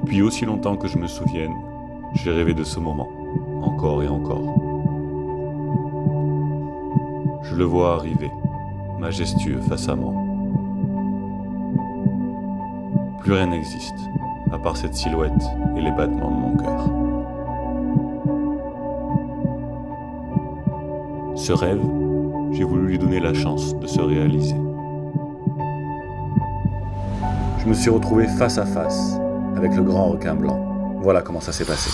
Depuis aussi longtemps que je me souvienne, j'ai rêvé de ce moment, encore et encore. Je le vois arriver, majestueux face à moi. Plus rien n'existe, à part cette silhouette et les battements de mon cœur. Ce rêve, j'ai voulu lui donner la chance de se réaliser. Je me suis retrouvé face à face avec le grand requin blanc. Voilà comment ça s'est passé.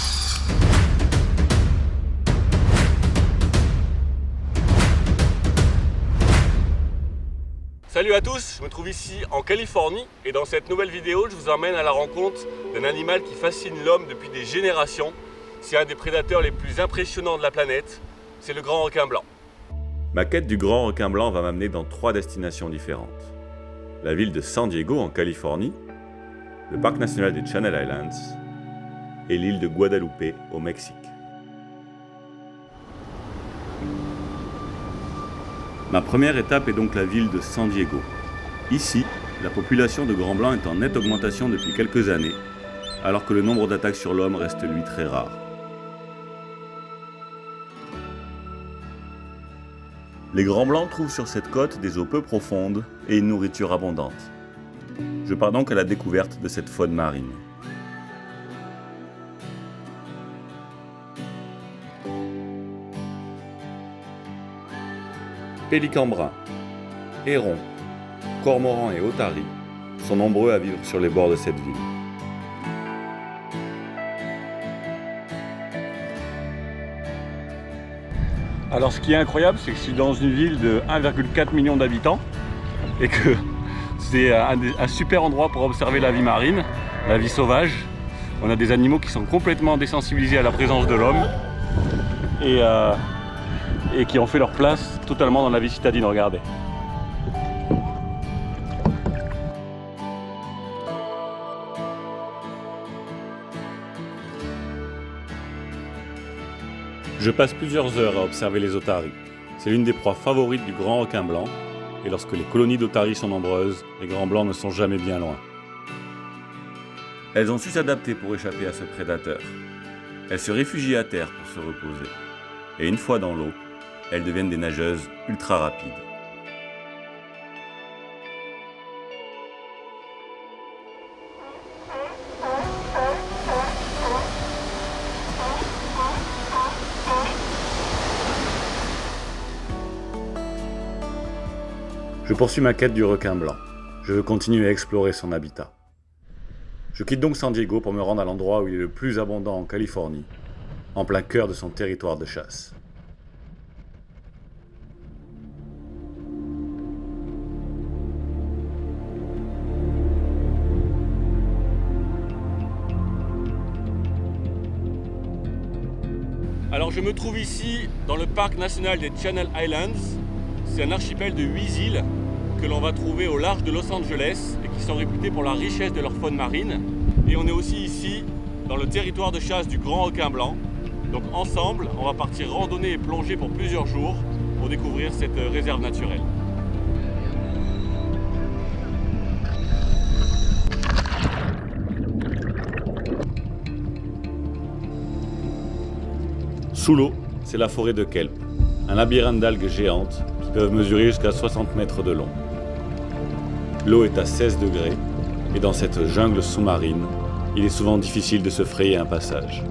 Salut à tous, je me trouve ici en Californie et dans cette nouvelle vidéo, je vous emmène à la rencontre d'un animal qui fascine l'homme depuis des générations. C'est un des prédateurs les plus impressionnants de la planète, c'est le grand requin blanc. Ma quête du grand requin blanc va m'amener dans 3 destinations différentes. La ville de San Diego en Californie, le parc national des Channel Islands et l'île de Guadalupe au Mexique. Ma première étape est donc la ville de San Diego. Ici, la population de grands blancs est en nette augmentation depuis quelques années, alors que le nombre d'attaques sur l'homme reste lui très rare. Les grands blancs trouvent sur cette côte des eaux peu profondes et une nourriture abondante. Je pars donc à la découverte de cette faune marine. Pélicans bruns, hérons, cormorans et otaries sont nombreux à vivre sur les bords de cette ville. Alors ce qui est incroyable, c'est que je suis dans une ville de 1,4 million d'habitants et que c'est un super endroit pour observer la vie marine, la vie sauvage. On a des animaux qui sont complètement désensibilisés à la présence de l'homme et qui ont fait leur place totalement dans la vie citadine, regardez. Je passe plusieurs heures à observer les otaries. C'est l'une des proies favorites du grand requin blanc, et lorsque les colonies d'otaries sont nombreuses, les grands blancs ne sont jamais bien loin. Elles ont su s'adapter pour échapper à ce prédateur. Elles se réfugient à terre pour se reposer. Et une fois dans l'eau, elles deviennent des nageuses ultra rapides. Je poursuis ma quête du requin blanc. Je veux continuer à explorer son habitat. Je quitte donc San Diego pour me rendre à l'endroit où il est le plus abondant en Californie, en plein cœur de son territoire de chasse. Alors je me trouve ici dans le parc national des Channel Islands. C'est un archipel de 8 îles que l'on va trouver au large de Los Angeles et qui sont réputées pour la richesse de leur faune marine. Et on est aussi ici dans le territoire de chasse du grand requin blanc. Donc ensemble, on va partir randonner et plonger pour plusieurs jours pour découvrir cette réserve naturelle. Sous l'eau, c'est la forêt de kelp, un labyrinthe d'algues géantes qui peuvent mesurer jusqu'à 60 mètres de long. L'eau est à 16 degrés et dans cette jungle sous-marine, il est souvent difficile de se frayer un passage.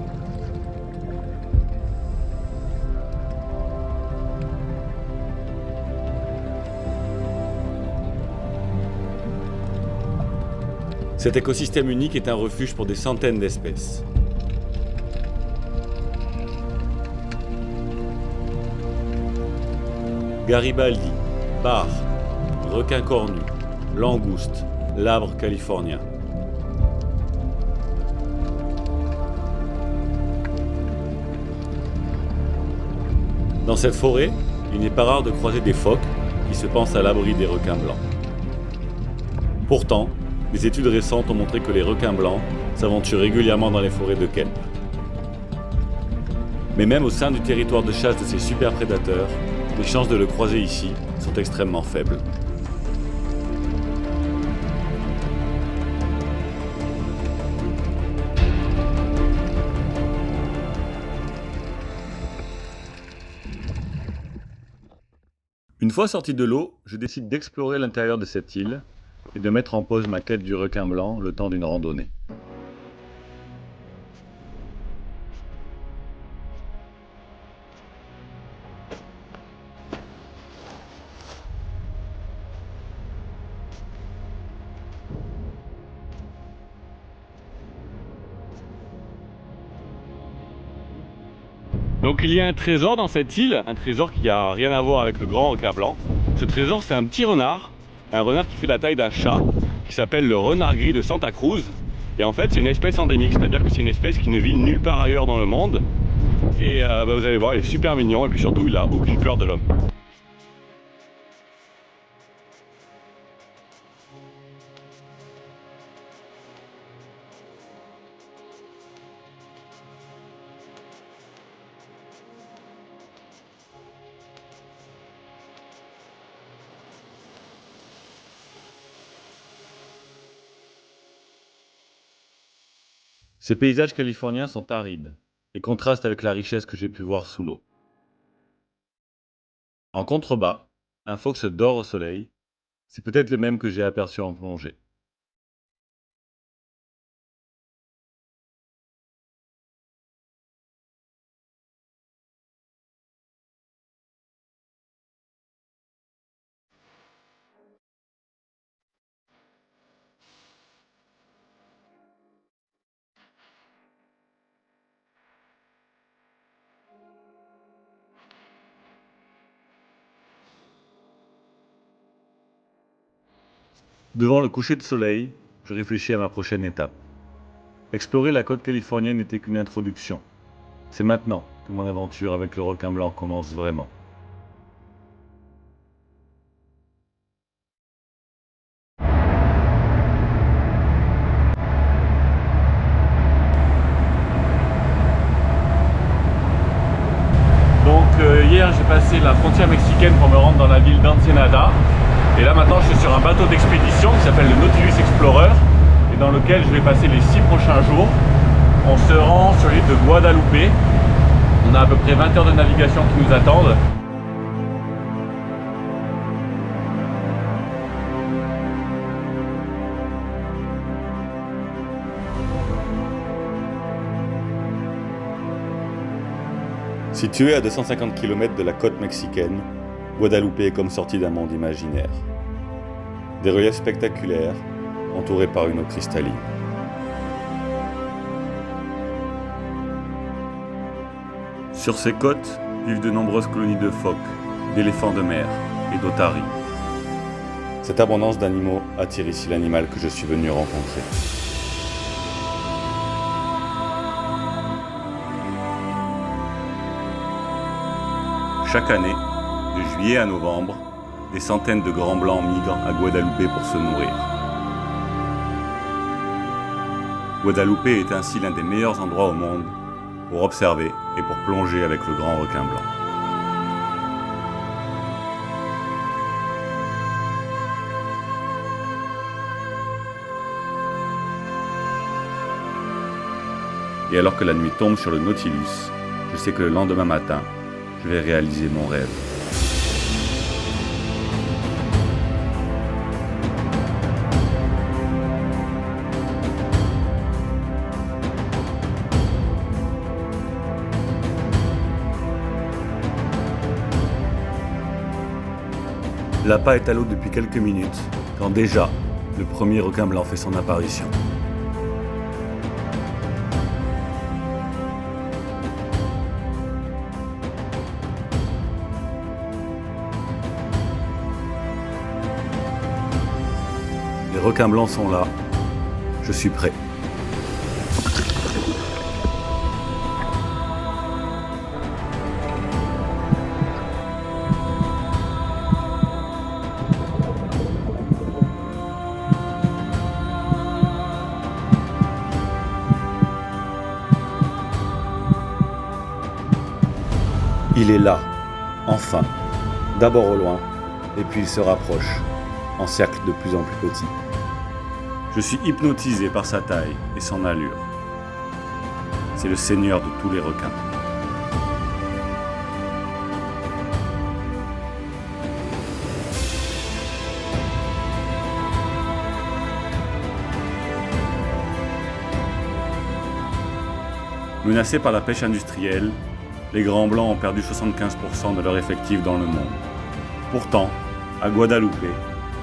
Cet écosystème unique est un refuge pour des centaines d'espèces. Garibaldi, bar, requin cornu, langouste, labre californien. Dans cette forêt, il n'est pas rare de croiser des phoques qui se pensent à l'abri des requins blancs. Pourtant, des études récentes ont montré que les requins blancs s'aventurent régulièrement dans les forêts de kelp. Mais même au sein du territoire de chasse de ces super prédateurs, les chances de le croiser ici sont extrêmement faibles. Une fois sorti de l'eau, je décide d'explorer l'intérieur de cette île et de mettre en pause ma quête du requin blanc le temps d'une randonnée. Donc il y a un trésor dans cette île, un trésor qui n'a rien à voir avec le grand requin blanc. Ce trésor, c'est un petit renard, un renard qui fait la taille d'un chat, qui s'appelle le renard gris de Santa Cruz. Et en fait, c'est une espèce endémique, c'est-à-dire que c'est une espèce qui ne vit nulle part ailleurs dans le monde. Et vous allez voir, il est super mignon et puis surtout, il n'a aucune peur de l'homme. Ces paysages californiens sont arides et contrastent avec la richesse que j'ai pu voir sous l'eau. En contrebas, un phoque dort au soleil, c'est peut-être le même que j'ai aperçu en plongée. Devant le coucher de soleil, je réfléchis à ma prochaine étape. Explorer la côte californienne n'était qu'une introduction. C'est maintenant que mon aventure avec le requin blanc commence vraiment. Donc hier j'ai passé la frontière mexicaine pour me rendre dans la ville d'Ensenada. Et là maintenant je suis sur un bateau d'expédition qui s'appelle le Nautilus Explorer et dans lequel je vais passer les 6 prochains jours. On se rend sur l'île de Guadalupe. On a à peu près 20 heures de navigation qui nous attendent. Située à 250 km de la côte mexicaine, Guadalupe est comme sortie d'un monde imaginaire. Des reliefs spectaculaires, entourés par une eau cristalline. Sur ces côtes vivent de nombreuses colonies de phoques, d'éléphants de mer et d'otaries. Cette abondance d'animaux attire ici l'animal que je suis venu rencontrer. Chaque année, de juillet à novembre, des centaines de grands blancs migrent à Guadalupe pour se nourrir. Guadalupe est ainsi l'un des meilleurs endroits au monde pour observer et pour plonger avec le grand requin blanc. Et alors que la nuit tombe sur le Nautilus, je sais que le lendemain matin, je vais réaliser mon rêve. L'appât est à l'eau depuis quelques minutes, quand déjà, le premier requin blanc fait son apparition. Les requins blancs sont là. Je suis prêt. Il est là, enfin, d'abord au loin, et puis il se rapproche, en cercle de plus en plus petit. Je suis hypnotisé par sa taille et son allure. C'est le seigneur de tous les requins. Menacés par la pêche industrielle, les Grands Blancs ont perdu 75% de leur effectif dans le monde. Pourtant, à Guadeloupe,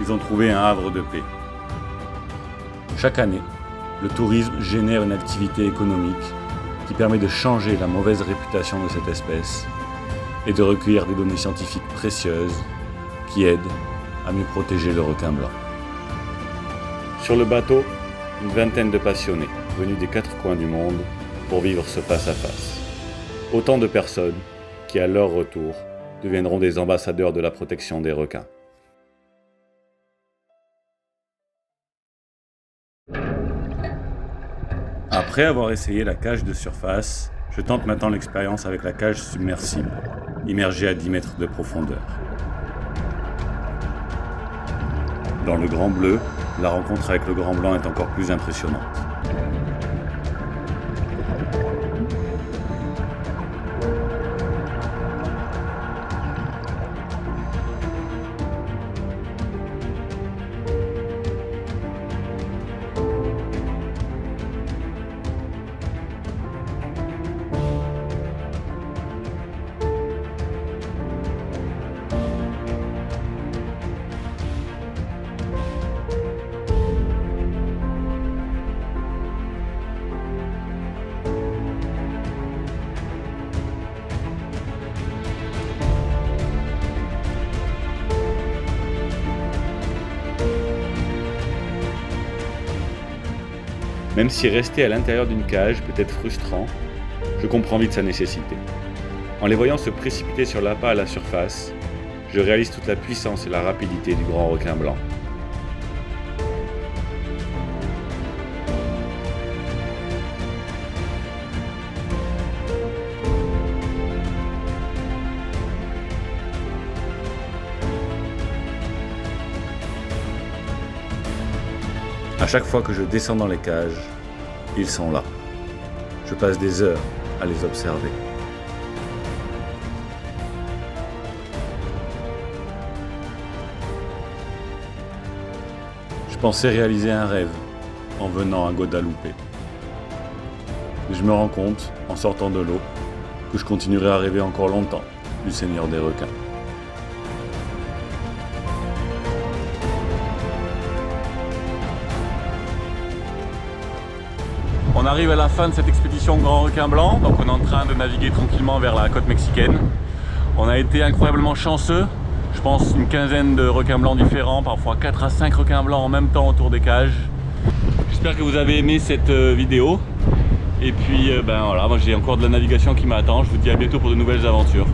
ils ont trouvé un havre de paix. Chaque année, le tourisme génère une activité économique qui permet de changer la mauvaise réputation de cette espèce et de recueillir des données scientifiques précieuses qui aident à mieux protéger le requin blanc. Sur le bateau, une vingtaine de passionnés venus des 4 coins du monde pour vivre ce face-à-face. Autant de personnes qui, à leur retour, deviendront des ambassadeurs de la protection des requins. Après avoir essayé la cage de surface, je tente maintenant l'expérience avec la cage submersible, immergée à 10 mètres de profondeur. Dans le Grand Bleu, la rencontre avec le Grand Blanc est encore plus impressionnante. Même si rester à l'intérieur d'une cage peut être frustrant, je comprends vite sa nécessité. En les voyant se précipiter sur l'appât à la surface, je réalise toute la puissance et la rapidité du grand requin blanc. À chaque fois que je descends dans les cages, ils sont là. Je passe des heures à les observer. Je pensais réaliser un rêve en venant à Guadeloupe. Mais je me rends compte, en sortant de l'eau, que je continuerai à rêver encore longtemps du Seigneur des requins. On arrive à la fin de cette expédition Grand Requin Blanc, donc on est en train de naviguer tranquillement vers la côte mexicaine. On a été incroyablement chanceux, je pense une quinzaine de requins blancs différents, parfois 4 à 5 requins blancs en même temps autour des cages. J'espère que vous avez aimé cette vidéo. Et puis voilà, moi j'ai encore de la navigation qui m'attend, je vous dis à bientôt pour de nouvelles aventures.